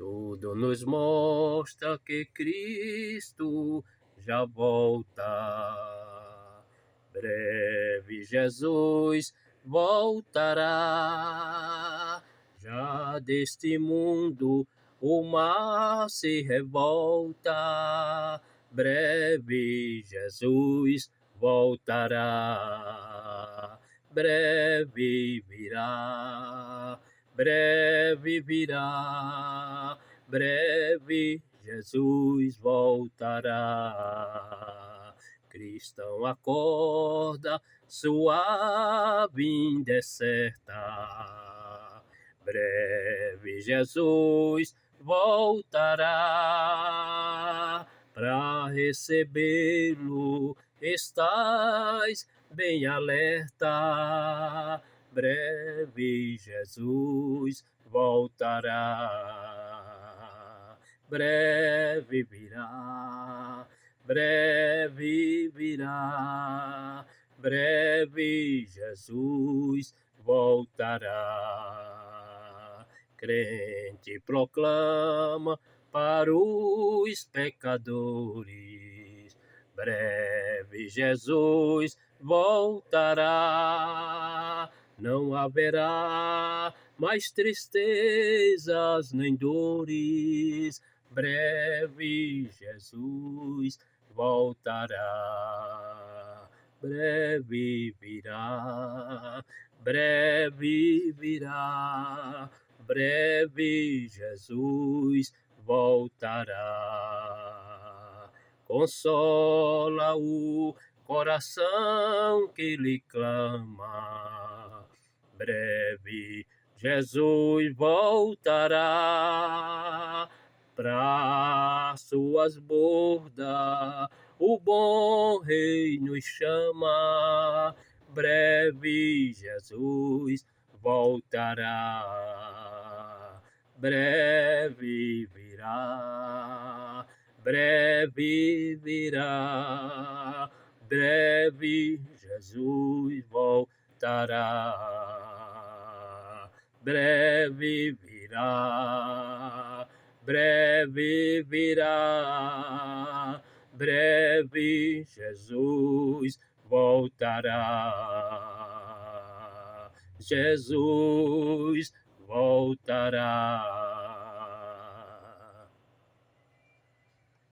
Tudo nos mostra que Cristo já volta. Breve Jesus voltará. Já deste mundo o mar se revolta. Breve Jesus voltará. Breve virá. Breve virá, breve Jesus voltará. Cristão, acorda, sua vinda é certa. Breve Jesus voltará. Para recebê-lo, estás bem alerta. Breve Jesus voltará, breve virá, breve virá, breve Jesus voltará. Crente proclama para os pecadores, breve Jesus voltará. Não haverá mais tristezas nem dores, breve Jesus voltará. Breve virá, breve virá, breve Jesus voltará. Consola o coração que lhe clama. Breve Jesus voltará. Para suas bordas o bom rei nos chama. Breve Jesus voltará. Breve virá. Breve virá, breve Jesus voltará. Breve virá, breve virá, breve Jesus voltará. Jesus voltará.